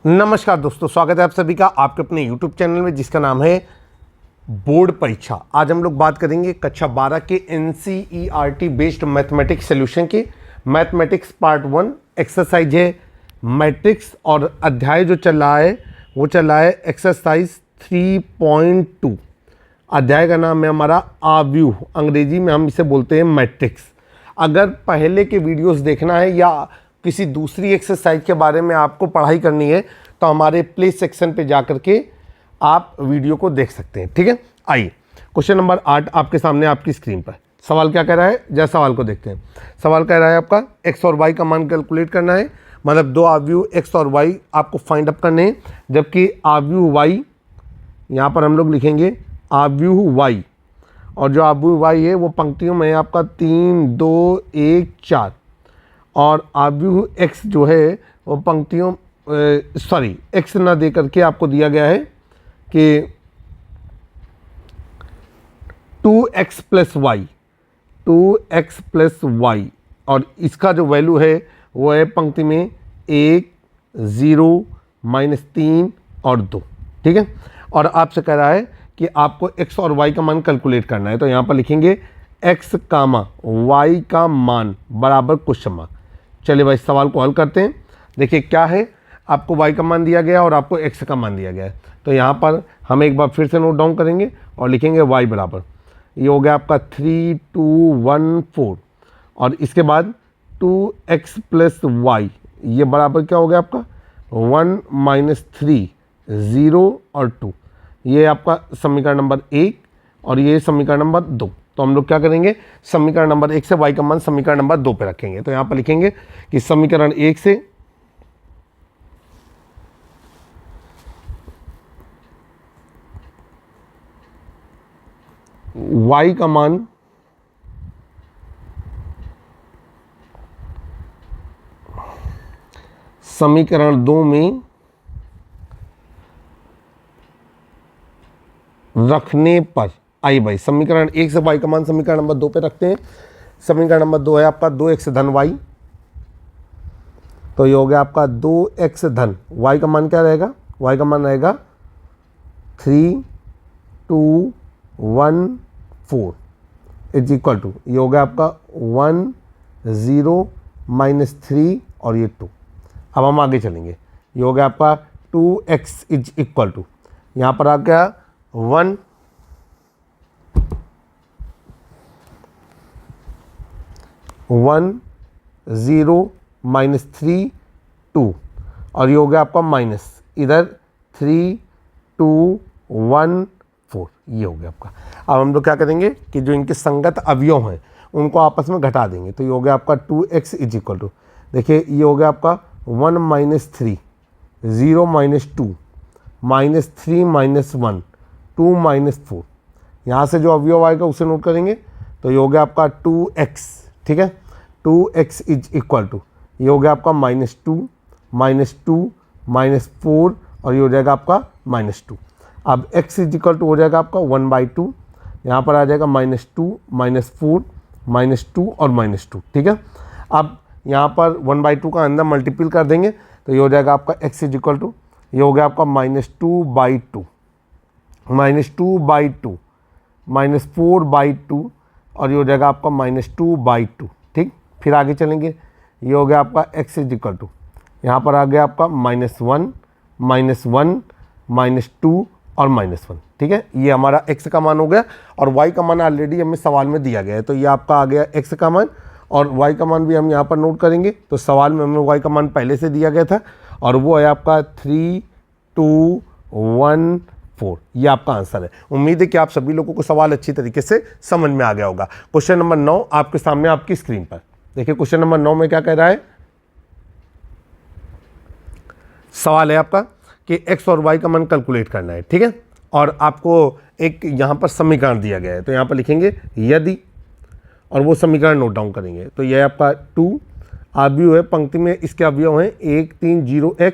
नमस्कार दोस्तों, स्वागत है आप सभी का आपके अपने YouTube चैनल में जिसका नाम है बोर्ड परीक्षा। आज हम लोग बात करेंगे कक्षा 12 के NCERT बेस्ड मैथमेटिक्स सॉल्यूशन की। मैथमेटिक्स पार्ट 1 एक्सरसाइज है मैट्रिक्स और अध्याय जो चल रहा है वो चल रहा है एक्सरसाइज 3.2। अध्याय का नाम है हमारा आव्यूह, अंग्रेजी में हम इसे बोलते हैं मैट्रिक्स। अगर पहले के वीडियोस देखना है या किसी दूसरी एक्सरसाइज के बारे में आपको पढ़ाई करनी है तो हमारे प्ले सेक्शन पे जा करके आप वीडियो को देख सकते हैं। ठीक है, आइए क्वेश्चन नंबर 8 आपके सामने आपकी स्क्रीन पर। सवाल क्या कह रहा है, जरा सवाल को देखते हैं। सवाल कह रहा है आपका x और y का मान कैलकुलेट करना है, मतलब दो आव्यूह x और y आपको फाइंड अप करने हैं। जबकि आव्यूह y यहाँ पर हम लोग लिखेंगे आव्यूह y, और जो आव्यूह y है वो पंक्तियों में है आपका 3 2 1 4, और आव्यूह x जो है वो पंक्तियों x ना दे करके आपको दिया गया है कि 2x plus Y, 2x plus Y, और इसका जो वैल्यू है वो है पंक्ति में 1 0 -3 और 2। ठीक है, और आपसे कह रहा है कि आपको x और y का मान कैलकुलेट करना है। तो यहाँ पर लिखेंगे x कामा y का मान बराबर क्वेश्चन मार्क। चलिए भाई सवाल को हल करते हैं। देखिए क्या है, आपको y का मान दिया गया और आपको x का मान दिया गया है। तो यहाँ पर हम एक बार फिर से नोट डाउन करेंगे और लिखेंगे y बराबर, ये हो गया आपका 3 2 1 4, और इसके बाद 2x प्लस वाई, ये बराबर क्या हो गया आपका 1 -3 0 और 2। ये आपका समीकरण नंबर 1 और ये समीकरण नंबर 2। तो हम लोग क्या करेंगे, समीकरण नंबर 1 से y का मान समीकरण नंबर 2 पे रखेंगे। तो यहाँ पर लिखेंगे कि समीकरण 1 से y का मान समीकरण 2 में रखने पर, आई भाई समीकरण 1 से y का मान समीकरण नंबर 2 पे रखते हैं। समीकरण नंबर 2 है आपका 2x धन y, तो ये हो गया आपका 2x धन y का मान क्या रहेगा, y का मान रहेगा 3 2 1 4 इज इक्वल टू, ये हो गया आपका 1 0 -3 और ये 2। अब हम आगे चलेंगे, ये हो गया आपका 2x इज इक्वल टू, यहाँ पर आ गया 1 0 -3 2, और ये हो गया आपका माइनस इधर 3 2 1 4, ये हो गया आपका। अब हम लोग क्या करेंगे कि जो इनके संगत अवयव हैं उनको आपस में घटा देंगे। तो ये हो गया आपका 2x इज इक्वल टू, देखिए ये हो गया आपका 1 -3 0 -2 -3 -1 2 -4, यहाँ से जो अवयव आएगा उसे नोट करेंगे। तो ये हो गया आपका 2x, ठीक है, 2x इज इक्वल टू, ये हो गया आपका -2 -4, और ये हो जाएगा आपका -2। अब x इज इक्वल टू हो जाएगा आपका 1/2, यहाँ पर आ जाएगा -2 -4 -2 और -2। ठीक है, अब यहाँ पर 1/2 का अंदर मल्टीपल कर देंगे तो ये हो जाएगा आपका x इज इक्वल टू, ये हो गया आपका -2/2 -2/2 -4/2, और ये हो जाएगा आपका -2/2। ठीक, फिर आगे चलेंगे, ये हो गया आपका x इज इक्वल टू, यहाँ पर आ गया आपका -1 -2 और -1। ठीक है, ये हमारा x का मान हो गया, और y का मान ऑलरेडी हमें सवाल में दिया गया है। तो ये आपका आ गया x का मान, और y का मान भी हम यहाँ पर नोट करेंगे। तो सवाल में हमें y का मान पहले से दिया गया था, और वो है आपका 3 2 1 4। ये आपका आंसर है। उम्मीद है कि आप सभी लोगों को सवाल अच्छी तरीके से समझ में आ गया होगा। क्वेश्चन नंबर 9 आपके सामने आपकी स्क्रीन पर। देखिए क्वेश्चन नंबर 9 में क्या कह रहा है, सवाल है आपका कि x और y का मान कैलकुलेट करना है। ठीक है, और आपको एक यहाँ पर समीकरण दिया गया है। तो यहाँ पर लिखेंगे यदि, और वो समीकरण नोट डाउन करेंगे। तो यह आपका 2 आव्यूह है, पंक्ति में इसके अवयव हैं 1 3 0 x,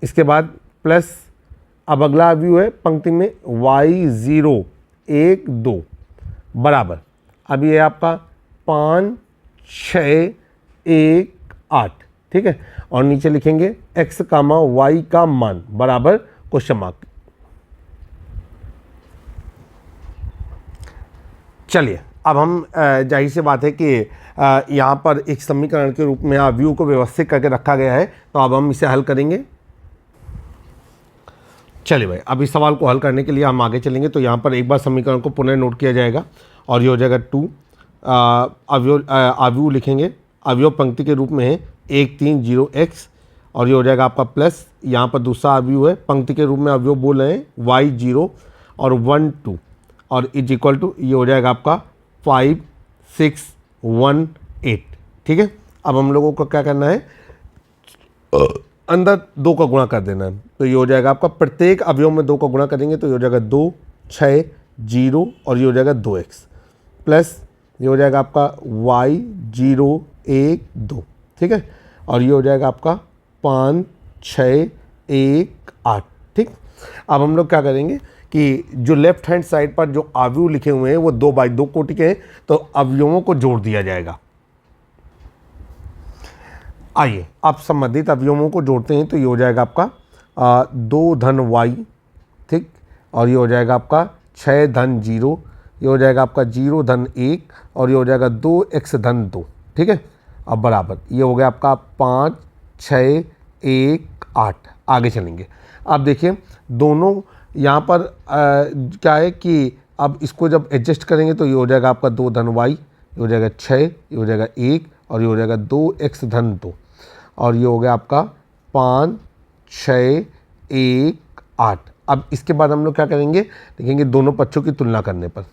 इसके बाद प्लस, अब अगला अवयव है पंक्ति में y 0 1 2 बराबर, अब ये आपका 5 6 1 8, ठीक है, और नीचे लिखेंगे x कामा y का मान बराबर क्वेश्चन मार्क। चलिए अब हम जाहिर सी बात है कि यहाँ पर एक समीकरण के रूप में अवयव को व्यवस्थित करके रखा गया है, तो अब हम इसे हल करेंगे। चलिए भाई, अब इस सवाल को हल करने के लिए हम आगे चलेंगे। तो यहाँ पर एक बार समीकरण को पुनः नोट किया जाएगा और ये हो जाएगा 2 अवयव लिखेंगे। अवयव पंक्ति के रूप में है 1 3 0 x, और ये हो जाएगा आपका प्लस, यहाँ पर दूसरा अवयव है पंक्ति के रूप में अवयव बोल रहे हैं y 0 और 1 2, और इज इक्वल टू ये हो जाएगा आपका 5 6 1 8। ठीक है, अब हम लोगों को क्या करना है, अंदर 2 का गुणा कर देना है। तो ये हो जाएगा आपका, प्रत्येक अवयव में 2 का गुणा करेंगे तो ये हो जाएगा 2 6 0, और ये हो जाएगा 2x, प्लस ये हो जाएगा आपका y 0 1 2। ठीक है, और ये हो जाएगा आपका 5 6 1 8। ठीक, अब हम लोग क्या करेंगे कि जो लेफ्ट हैंड साइड पर जो अवयव लिखे हुए हैं वो 2 बाई 2 कोटि के हैं, तो अवयवों को जोड़ दिया जाएगा। आइए अब संबंधित अवयवों को जोड़ते हैं। तो ये हो जाएगा आपका 2 धन y, ठीक, और ये हो जाएगा आपका 6 धन 0, ये हो जाएगा आपका 0 धन 1, और ये हो जाएगा 2x धन 2। ठीक है, अब बराबर ये हो गया आपका 5 6 1 8। आगे चलेंगे। अब देखिए दोनों यहाँ पर क्या है कि अब इसको जब एडजस्ट करेंगे तो ये हो जाएगा आपका 2 धन y, ये हो जाएगा 6, ये हो जाएगा 1, और ये हो जाएगा 2x धन 2, और ये हो गया आपका 5 6 1 8। अब इसके बाद हम लोग क्या करेंगे, देखेंगे दोनों पक्षों की तुलना करने पर।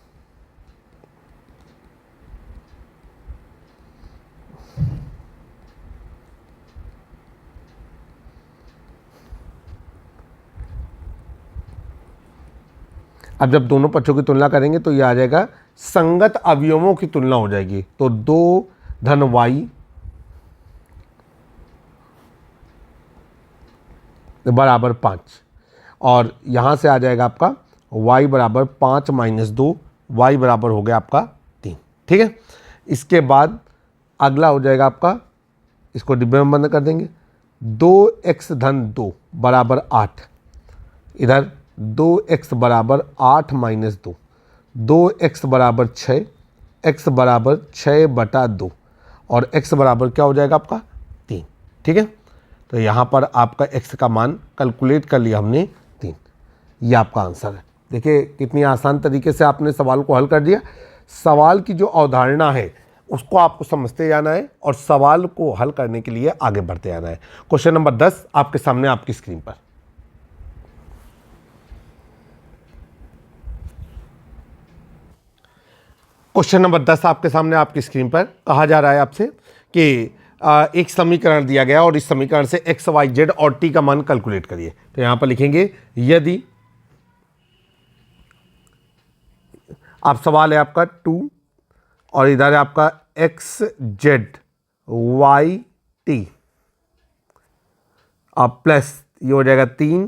अब जब दोनों पक्षों की तुलना करेंगे तो ये आ जाएगा संगत अवयवों की तुलना हो जाएगी। तो 2 धन y बराबर 5, और यहाँ से आ जाएगा आपका y बराबर 5 माइनस 2, y बराबर हो गया आपका 3। ठीक है, इसके बाद अगला हो जाएगा आपका, इसको डिब्बे में बंद कर देंगे, 2x धन 2 बराबर 8, इधर 2x बराबर 8 माइनस 2, 2x बराबर 6, x बराबर 6/2, और x बराबर क्या हो जाएगा आपका 3। ठीक है, तो यहाँ पर आपका x का मान कैलकुलेट कर लिया हमने 3। ये आपका आंसर है। देखिए कितनी आसान तरीके से आपने सवाल को हल कर दिया। सवाल की जो अवधारणा है उसको आपको समझते जाना है और सवाल को हल करने के लिए आगे बढ़ते जाना है। क्वेश्चन नंबर 10 आपके सामने आपकी स्क्रीन पर। क्वेश्चन नंबर 10 आपके सामने आपकी स्क्रीन पर। कहा जा रहा है आपसे कि एक समीकरण दिया गया और इस समीकरण से x y z और t का मान कैलकुलेट करिए। तो यहां पर लिखेंगे यदि, आप सवाल है आपका 2 और इधर है आपका x z y t, अब प्लस ये हो जाएगा 3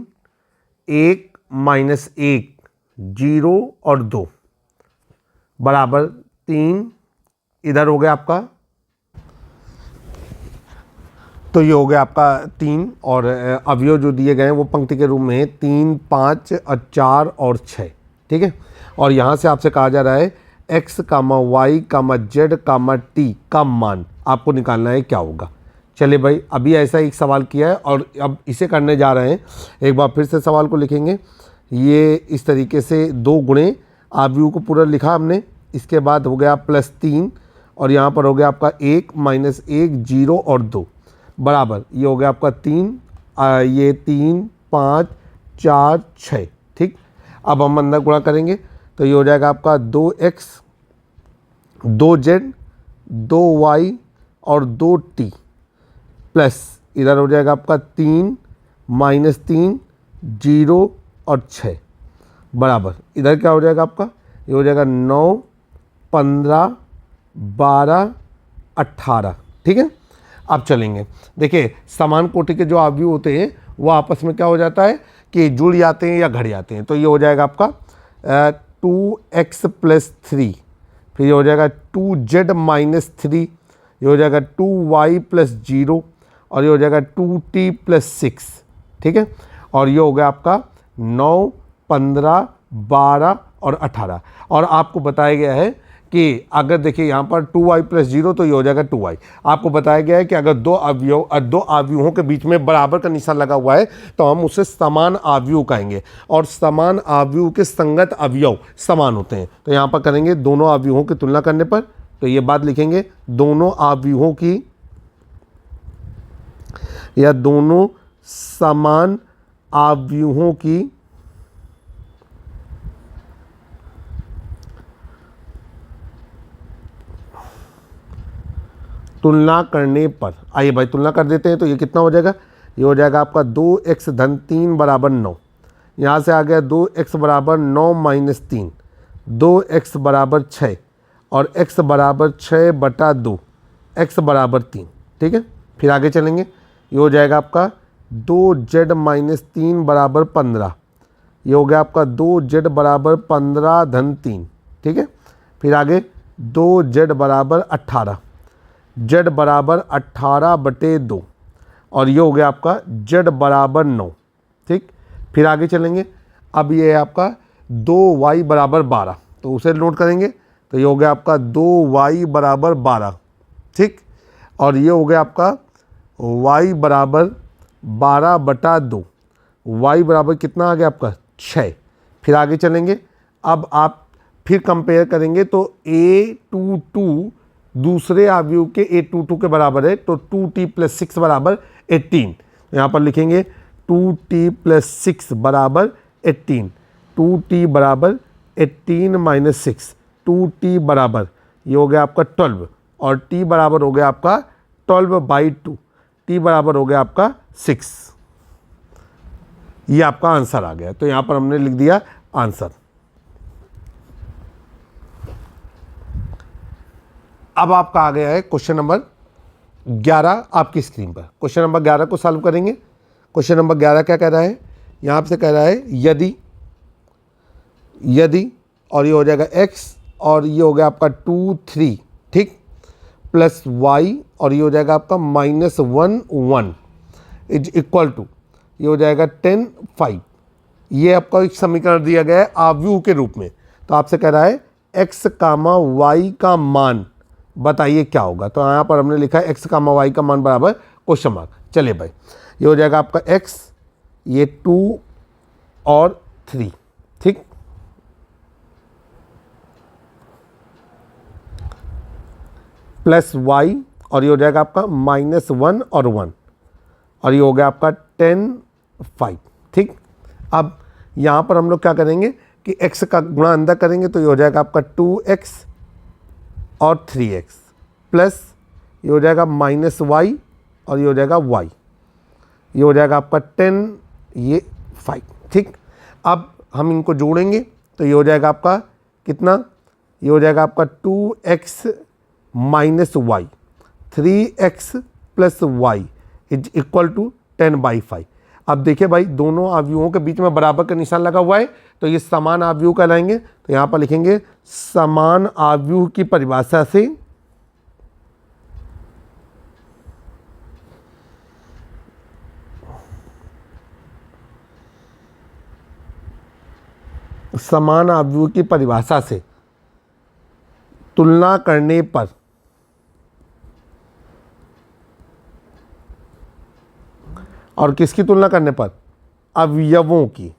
1 माइनस 1 0 और 2 बराबर 3, इधर हो गया आपका, तो ये हो गया आपका 3, और अवयव जो दिए गए हैं वो पंक्ति के रूप में है 3 5 और 4 और 6। ठीक है, और यहाँ से आपसे कहा जा रहा है x कामा y कामा z कामा t का मान आपको निकालना है, क्या होगा। चलिए भाई, अभी ऐसा एक सवाल किया है और अब इसे करने जा रहे हैं। एक बार फिर से सवाल को लिखेंगे। ये इस तरीके से 2 गुणे अवयव को पूरा लिखा हमने, इसके बाद हो गया +3, और यहाँ पर हो गया आपका 1 माइनस 1 0 और 2 बराबर ये हो गया आपका 3, ये 3 5 4 6। ठीक, अब हम अंदर गुणा करेंगे तो ये हो जाएगा आपका 2x 2z 2y और 2t, प्लस इधर हो जाएगा आपका 3 माइनस 3 0 और 6 बराबर इधर क्या हो जाएगा आपका, ये हो जाएगा 9 15 12 18। ठीक है, अब चलेंगे। देखिए समान कोटि के जो अवयव होते हैं वो आपस में क्या हो जाता है कि जुड़ जाते हैं या घट जाते हैं। तो ये हो जाएगा आपका 2x + 3, फिर ये हो जाएगा 2z - 3, ये हो जाएगा 2y + 0, और ये हो जाएगा 2t प्लस 6, ठीक है। और ये हो गया आपका 9, 15, 12 और 18। और आपको बताया गया है कि अगर देखिए यहाँ पर 2y प्लस 0 तो ये हो जाएगा 2y। आपको बताया गया है कि अगर दो अवयवों के बीच में बराबर का निशान लगा हुआ है तो हम उसे समान अवयव कहेंगे, और समान अवयव के संगत अवयव समान होते हैं। तो यहाँ पर करेंगे दोनों अवयवों की तुलना करने पर, तो ये बात लिखेंगे दोनों अवयवों की या दोनों समान अवयवों की तुलना करने पर। आइए भाई तुलना कर देते हैं। तो ये कितना हो जाएगा, ये हो जाएगा आपका 2x धन 3 बराबर 9। यहाँ से आ गया 2x बराबर 9 माइनस 3, 2x बराबर 6 और x बराबर 6 बटा 2, x बराबर 3, ठीक है। फिर आगे चलेंगे, ये हो जाएगा आपका 2z माइनस 3 बराबर 15। ये हो गया आपका 2z बराबर 15 धन 3, ठीक है। फिर आगे 2z बराबर 18, z बराबर 18 बटे 2 और ये हो गया आपका z बराबर 9, ठीक। फिर आगे चलेंगे, अब ये है आपका 2y बराबर 12, तो उसे नोट करेंगे। तो ये हो गया आपका 2y बराबर 12, ठीक। और ये हो गया आपका y बराबर 12 बटा 2, y बराबर कितना आ गया आपका 6। फिर आगे चलेंगे, अब आप फिर कंपेयर करेंगे तो a22 दूसरे अवयव के a22 के बराबर है, तो 2t प्लस 6 बराबर 18। यहाँ पर लिखेंगे 2t प्लस 6 बराबर 18, 2t बराबर 18 माइनस 6, 2t बराबर ये हो गया आपका 12 और t बराबर हो गया आपका 12/2, t बराबर हो गया आपका 6। ये आपका आंसर आ गया। तो यहाँ पर हमने लिख दिया आंसर। अब आपका आ गया है क्वेश्चन नंबर 11 आपकी स्क्रीन पर। क्वेश्चन नंबर 11 को सॉल्व करेंगे। क्वेश्चन नंबर 11 क्या कह रहा है, यहाँ से कह रहा है यदि और ये हो जाएगा x और ये हो गया आपका 2, 3, ठीक, प्लस y और ये हो जाएगा आपका -1, 1 इज इक्वल टू ये हो जाएगा 10, 5। ये आपका एक समीकरण दिया गया है अवयव के रूप में। तो आपसे कह रहा है x, y का मान बताइए क्या होगा। तो यहाँ पर हमने लिखा है x, y का मान बराबर क्वेश्चन मार्क। चलिए भाई, ये हो जाएगा आपका x, ये 2 और 3, ठीक, प्लस y और ये हो जाएगा आपका -1 और 1 और ये हो गया आपका 10, 5, ठीक। अब यहाँ पर हम लोग क्या करेंगे कि x का गुणा अंदर करेंगे, तो ये हो जाएगा आपका 2x और 3x प्लस ये हो जाएगा -y और ये हो जाएगा y, ये हो जाएगा आपका 10, ये 5, ठीक। अब हम इनको जोड़ेंगे तो ये हो जाएगा आपका कितना, ये हो जाएगा आपका 2x minus y, 3x plus y is equal to 10/5। अब देखिए भाई, दोनों अवयवों के बीच में बराबर का निशान लगा हुआ है, तो ये समान अवयव कहलाएंगे। तो यहाँ पर लिखेंगे समान अवयव की परिभाषा से समान अवयव की परिभाषा से तुलना करने पर और किसकी तुलना करने पर, अवयवों की।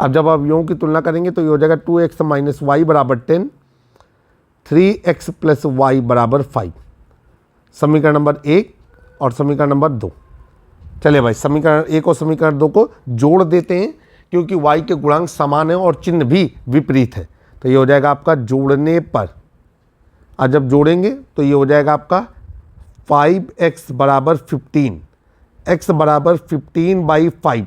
अब जब अवयवों की तुलना करेंगे तो ये हो जाएगा 2x माइनस वाई बराबर 10, 3x प्लस वाई बराबर 5। समीकरण नंबर 1 और समीकरण नंबर 2। चलिए भाई, समीकरण 1 और समीकरण 2 को जोड़ देते हैं, क्योंकि y के गुणांक समान है और चिन्ह भी विपरीत है। तो ये हो जाएगा आपका जोड़ने पर, और जब जोड़ेंगे तो ये हो जाएगा आपका 5x बराबर 15, x बराबर 15/5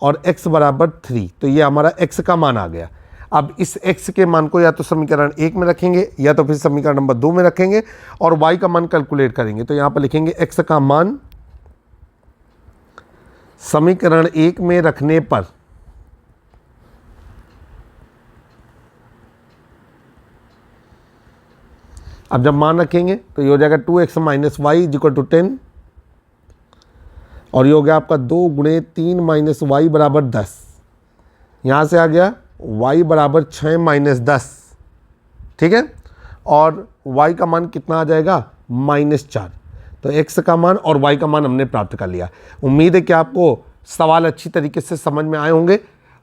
और x बराबर 3। तो ये हमारा x का मान आ गया। अब इस x के मान को या तो समीकरण 1 में रखेंगे या तो फिर समीकरण नंबर 2 में रखेंगे और y का मान कैलकुलेट करेंगे। तो यहाँ पर लिखेंगे x का मान समीकरण 1 में रखने पर अब जब मान रखेंगे तो ये हो जाएगा 2x minus Y equal to 10 और ये हो गया आपका 2 गुणे 3 माइनस वाई बराबर 10। यहाँ से आ गया y बराबर 6 माइनस 10, ठीक है। और y का मान कितना आ जाएगा -4। तो x का मान और y का मान हमने प्राप्त कर लिया। उम्मीद है कि आपको सवाल अच्छी तरीके से समझ में आए होंगे।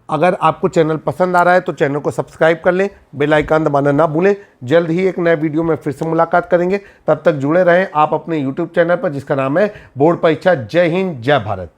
अगर आपको चैनल पसंद आ रहा है तो चैनल को सब्सक्राइब कर लें, बेल आइकन दबाना ना भूलें। जल्द ही एक नए वीडियो में फिर से मुलाकात करेंगे, तब तक जुड़े रहें आप अपने यूट्यूब चैनल पर जिसका नाम है बोर्ड परीक्षा। जय हिंद, जय भारत।